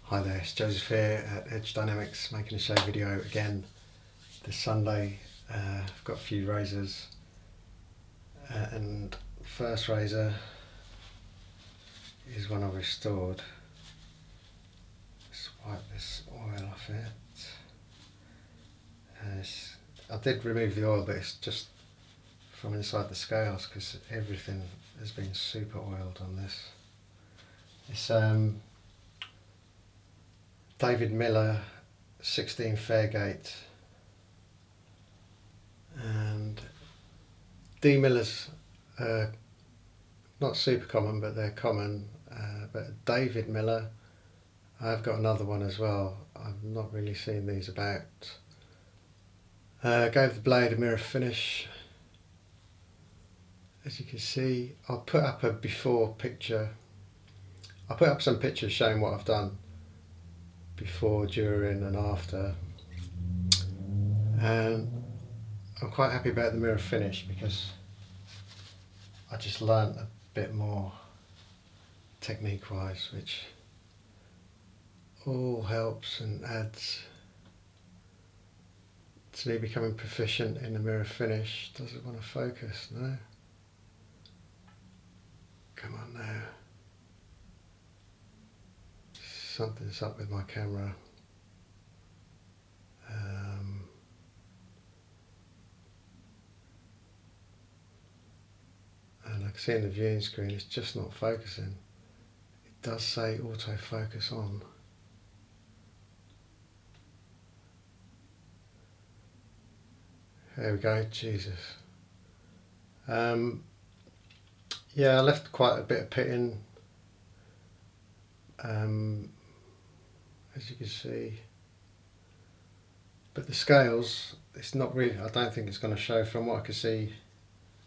Hi there, it's Joseph here at Edge Dynamics, making a show video again this Sunday. I've got a few razors, and the first razor is one I've restored. Let's wipe this oil off it. I did remove the oil, but it's just from inside the scales because everything has been super oiled on this. It's David Miller 16 Fairgate, and D Millers not super common, but they're common. But David Miller, I've got another one as well. I've not really seen these about. Gave the blade a mirror finish. As you can see, I'll put up a before picture. I'll put up some pictures showing what I've done before, during and after, and I'm quite happy about the mirror finish because I just learnt a bit more technique wise, which all helps and adds to me becoming proficient in the mirror finish. Does it want to focus? No? Come on now. Something's up with my camera. And I can see in the viewing screen it's just not focusing. It does say autofocus on. There we go, Jesus. Yeah, I left quite a bit of pitting. As you can see, but the scales, it's not really, I don't think it's going to show from what I can see.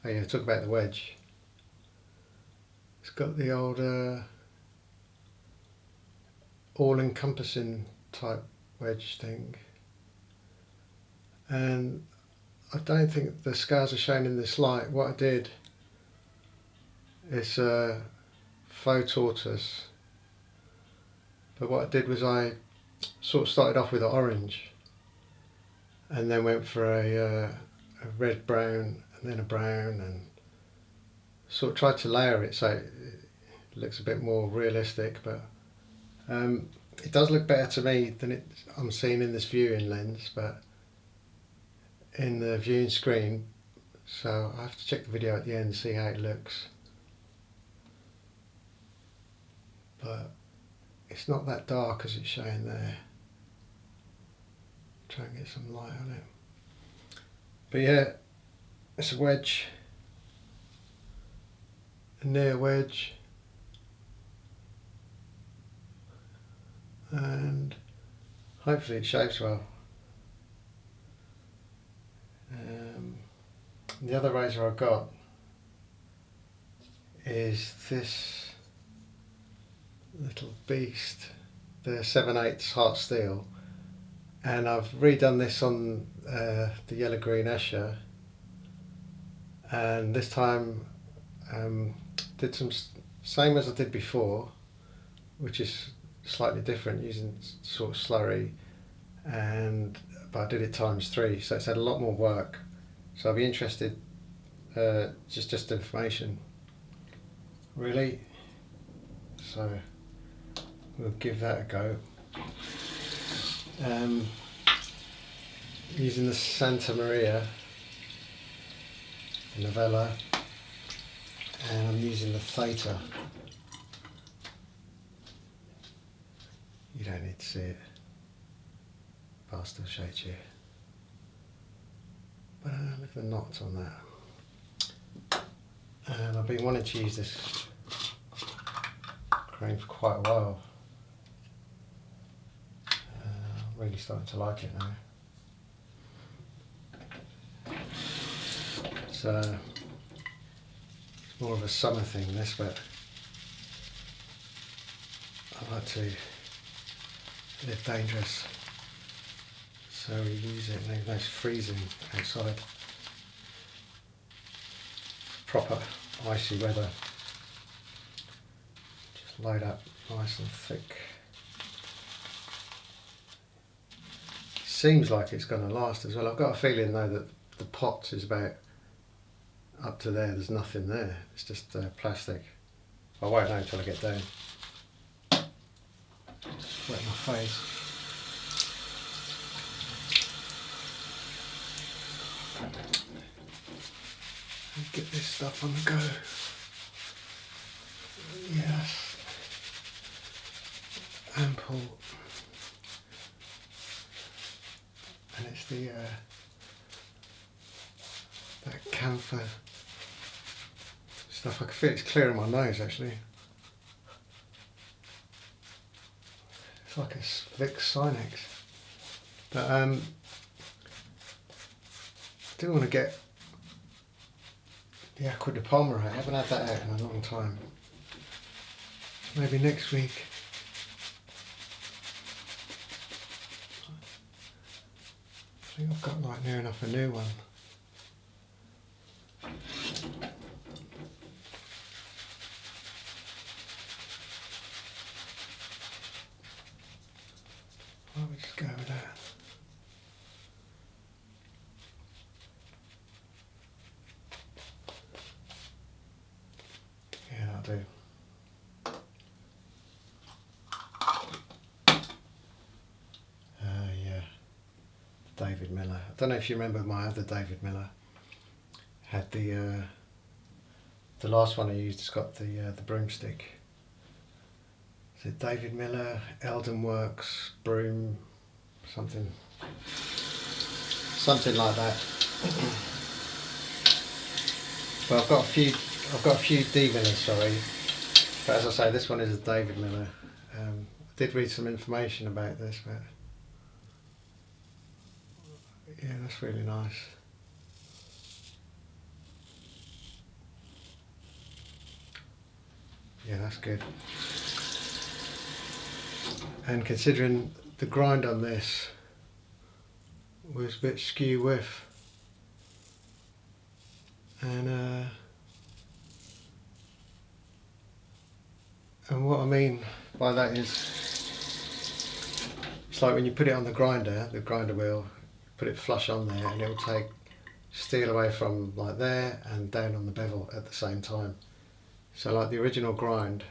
Oh yeah, talk about the wedge. It's got the old all-encompassing type wedge thing, and I don't think the scales are shown in this light. What I did is faux tortoise. But what I did was I sort of started off with an orange and then went for a red brown and then a brown, and sort of tried to layer it so it looks a bit more realistic, but it does look better to me than I'm seeing in this viewing lens, but in the viewing screen, so I have to check the video at the end and see how it looks. But it's not that dark as it's showing there. Try and get some light on it. But yeah, it's a wedge, a near wedge, and hopefully it shaves well. The other razor I've got is this little beast, the 7/8 Heart Steel, and I've redone this on the yellow green Escher, and this time did some same as I did before, which is slightly different, using sort of slurry, but I did it ×3, so it's had a lot more work. So I'll be interested, just information really, so we'll give that a go. Using the Santa Maria Novella, and I'm using the Theta. You don't need to see it, but I'll still show it to you. But look at the knots on that. and I've been wanting to use this crane for quite a while. I'm really starting to like it now. It's more of a summer thing, this, but I like to live dangerous, so we use it when it's freezing outside. Proper icy weather. Just load up nice and thick. Seems like it's going to last as well. I've got a feeling though that the pot is about up to there. There's nothing there. It's just plastic. I won't know until I get down. Just wet my face. And get this stuff on the go. Yes. Ample. And it's the that camphor stuff. I can feel it's clearing my nose actually. It's like a Vicks Sinex. But I do want to get the Aqua de Palma out. I haven't had that out in a long time. Maybe next week. I think I've got like near enough a new one. Why don't we just go with that? Yeah, that'll do. Yeah, David Miller. I don't know if you remember my other David Miller. Had the last one I used. It's got the broomstick. Is it David Miller, Eldon Works, broom, something like that. Well, I've got a few D Millers, sorry, but as I say, this one is a David Miller. I did read some information about this, but yeah, that's really nice. Yeah, that's good. And considering the grind on this was a bit skew width, and what I mean by that is, it's like when you put it on the grinder wheel, put it flush on there, and it will take steel away from like there and down on the bevel at the same time. So like the original grind,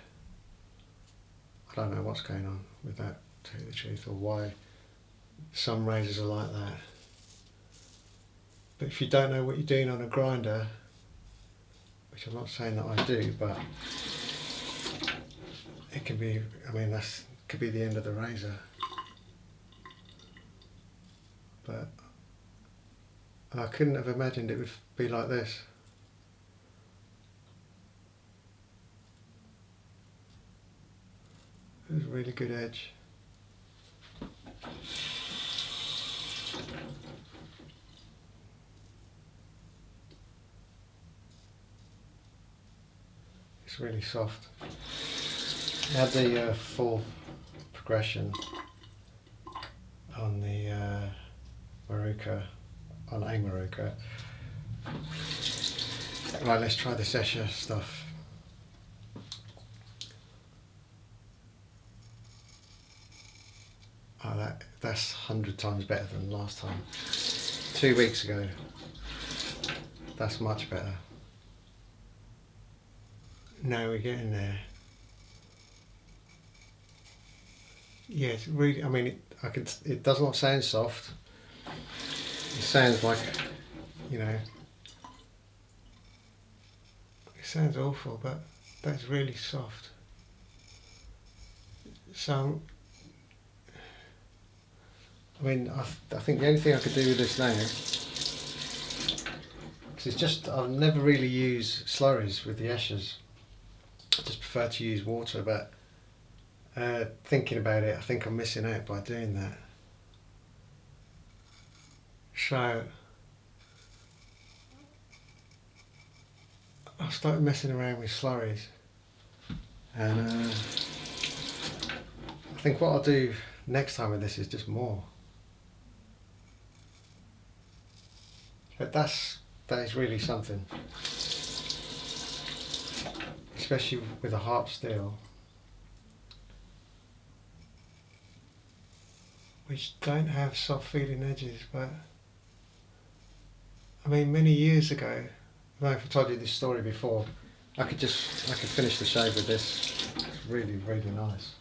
I don't know what's going on with that, to tell you the truth, or why some razors are like that. But if you don't know what you're doing on a grinder, which I'm not saying that I do, but it can be, I mean, that could be the end of the razor. But I couldn't have imagined it would be like this. It was a really good edge. It's really soft. It had the full progression on the Maruka, on a Maruka. Right, let's try the Escher stuff. Oh, that's 100 times better than last time. 2 weeks ago. That's much better. Now we're getting there. Yeah, it's really, I mean, it does not sound soft. It sounds like, you know, it sounds awful, but that's really soft. So, I mean, I think the only thing I could do with this now is Because it's just, I've never really used slurries with the Eschers. I just prefer to use water, but thinking about it, I think I'm missing out by doing that. So I started messing around with slurries, and I think what I'll do next time with this is just more. But that is really something, especially with a harp steel, which don't have soft feeling edges. But I mean, many years ago, I don't know if I told you this story before, I could finish the shave with this. It's really, really nice.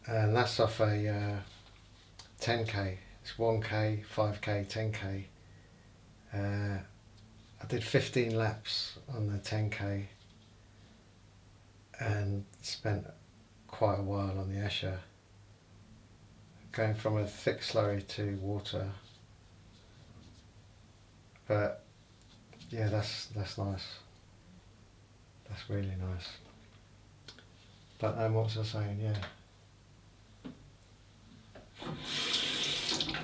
And that's off a 10k. It's 1k, 5k, 10k. I did 15 laps on the 10k and spent quite a while on the Escher, going from a thick slurry to water. But yeah, that's nice. That's really nice. But what was I saying? Yeah.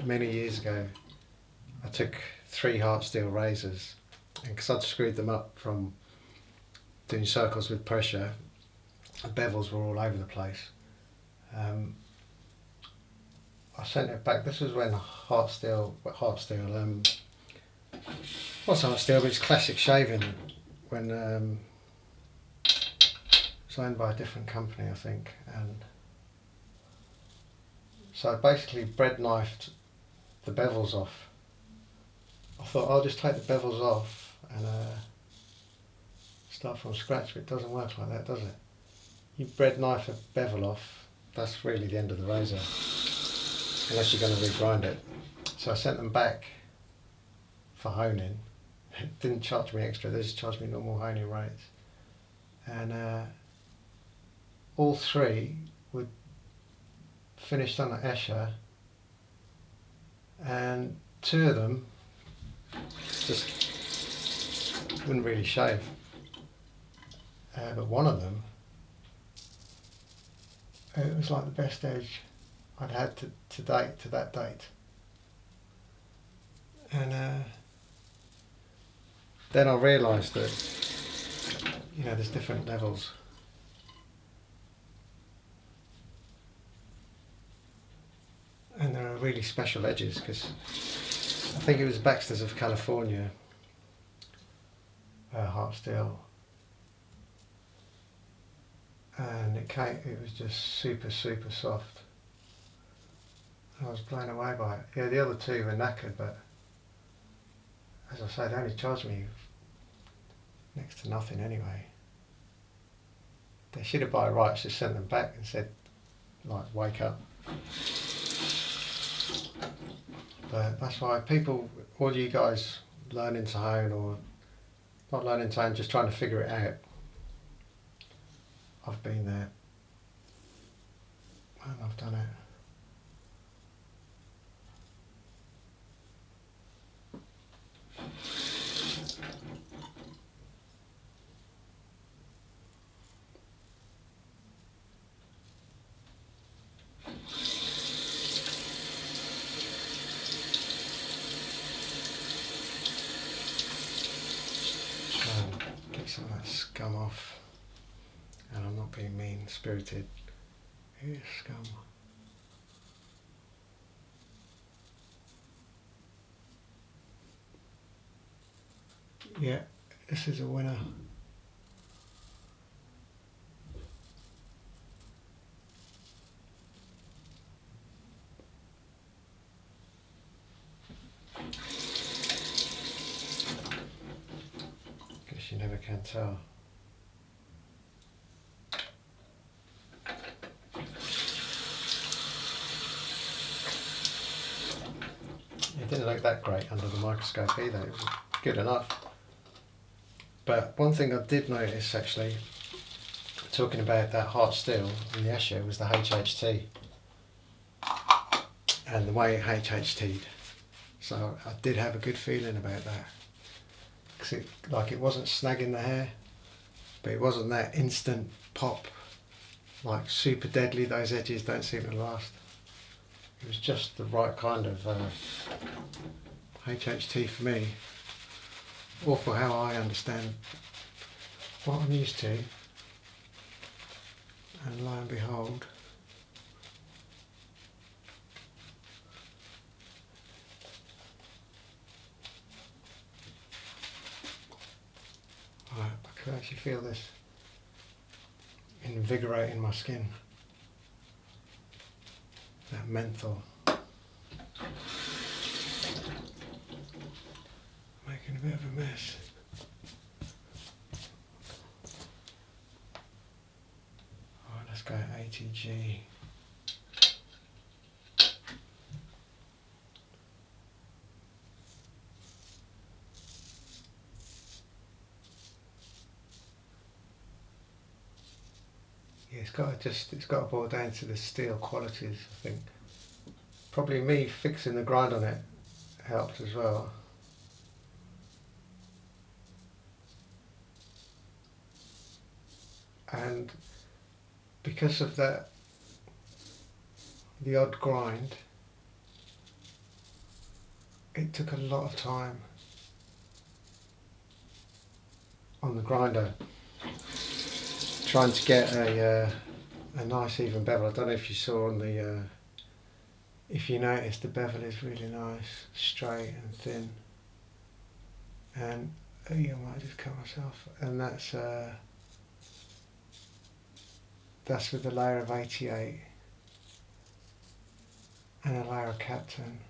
Many years ago, I took 3 harp steel razors, and because I'd screwed them up from doing circles with pressure, the bevels were all over the place. I sent it back. This was when harp steel, what's harp steel, but it's classic shaving, when it was owned by a different company, I think, and so I basically bread knifed the bevels off. I thought I'll just take the bevels off and start from scratch, but it doesn't work like that, does it? You bread knife a bevel off, that's really the end of the razor, unless you're going to regrind it. So I sent them back for honing. It didn't charge me extra, they just charged me normal honing rates. And all 3 were finished on the Escher, and 2 of them just wouldn't really shave. But one of them, it was like the best edge I'd had to that date. And then I realised that, there's different levels. And there are really special edges, because I think it was Baxter's of California, harp steel, and it was just super, super soft. I was blown away by it. Yeah, the other 2 were knackered, but as I say, they only charged me next to nothing anyway. They should have by rights just sent them back and said, like, wake up. But that's why people, all you guys learning to hone, or not learning to hone, just trying to figure it out, I've been there and I've done it. Get some of that scum off, and I'm not being mean-spirited. Here's scum. Yeah, this is a winner. Guess you never can tell. It didn't look that great under the microscope either, it was good enough. But one thing I did notice, actually, talking about that harp steel in the Escher, was the HHT. And the way it HHT'd. So I did have a good feeling about that. 'Cause it wasn't snagging the hair, but it wasn't that instant pop, like super deadly. Those edges don't seem to last. It was just the right kind of HHT for me, or for how I understand what I'm used to. And lo and behold, I can actually feel this invigorating my skin. That menthol. Making a bit of a mess. Alright, let's go ATG. Yeah, it's got to boil down to the steel qualities, I think. Probably me fixing the grind on it helped as well. And because of that, the odd grind, it took a lot of time on the grinder trying to get a nice even bevel. I don't know if you saw on the, if you noticed, the bevel is really nice, straight and thin. And I might just cut myself. And that's with a layer of 88 and a layer of Captain.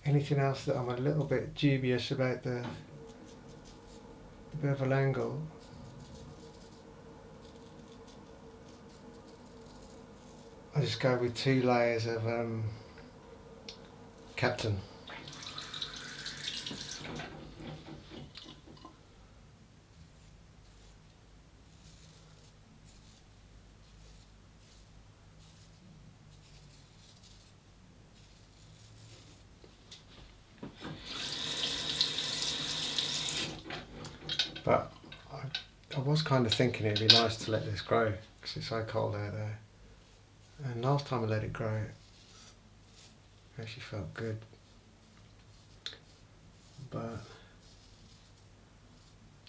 Anything else that I'm a little bit dubious about the bevel angle, I just go with 2 layers of Captain. But I was kind of thinking it'd be nice to let this grow because it's so cold out there. And last time I let it grow, it actually felt good. But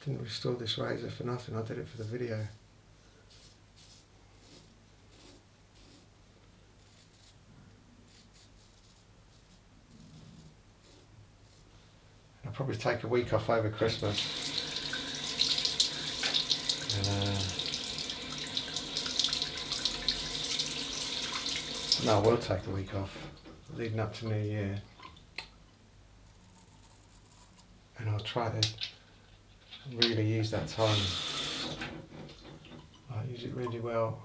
I didn't restore this razor for nothing. I did it for the video. I'll probably take a week off over Christmas. No, I will take a week off leading up to New Year, and I'll try to really use that time. I'll use it really well.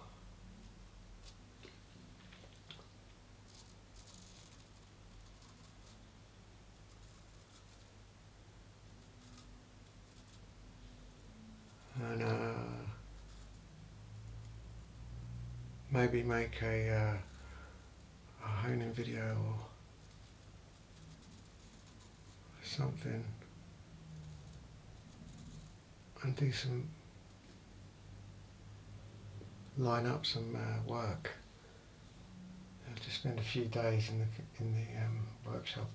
And maybe make a honing video or something, and do some, line up some work. I'll just spend a few days in the workshop.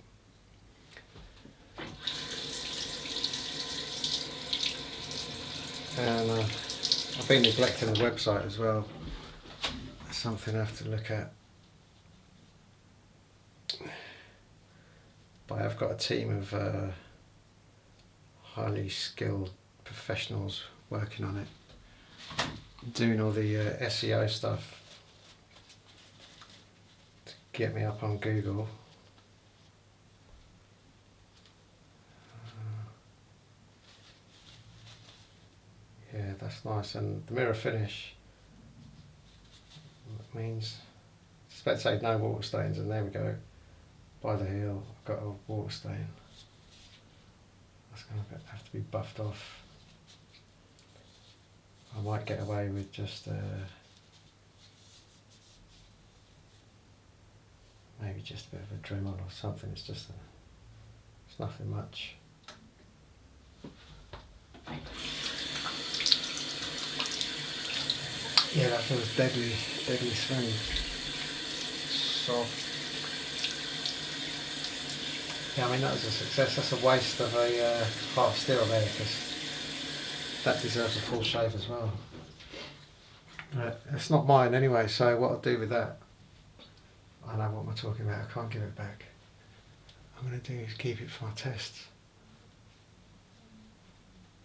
And I've been neglecting the website as well. That's something I have to look at. But I've got a team of highly skilled professionals working on it, doing all the SEO stuff to get me up on Google. Yeah, that's nice. And the mirror finish means, I was about to say no water stains, and there we go. By the heel, I've got a water stain. That's going to have to be buffed off. I might get away with just just a bit of a Dremel or something. It's just it's nothing much. Yeah, that feels deadly smooth. Soft. Yeah, I mean that was a success. That's a waste of a half steel there, because that deserves a full shave as well. Right, it's not mine anyway, so what I'll do with that, I know what I'm talking about, I can't give it back. I'm going to do is keep it for my tests.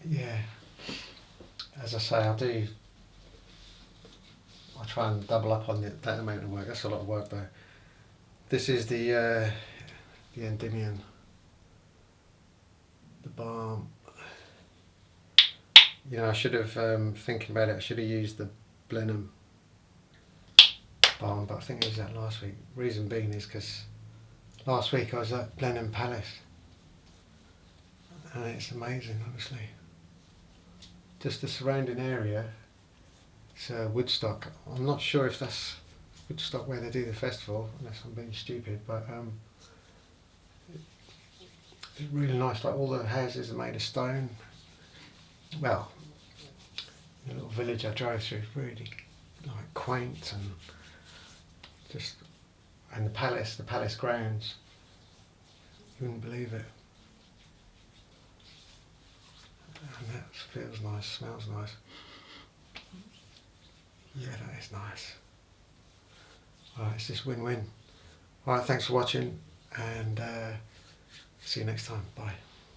Yeah, as I say, I try and double up on that amount of work. That's a lot of work though. This is the Endymion, the balm. You know, I should have, thinking about it, I should have used the Blenheim balm, but I think I used that last week. Reason being is because last week I was at Blenheim Palace, and it's amazing, honestly. Just the surrounding area. It's Woodstock. I'm not sure if that's Woodstock where they do the festival, unless I'm being stupid, but it's really nice. Like all the houses are made of stone. Well, the little village I drove through is really like quaint, and the palace grounds. You wouldn't believe it. And that feels nice, smells nice. Yeah, that is nice. Alright, it's just win-win. Alright, thanks for watching, and see you next time. Bye.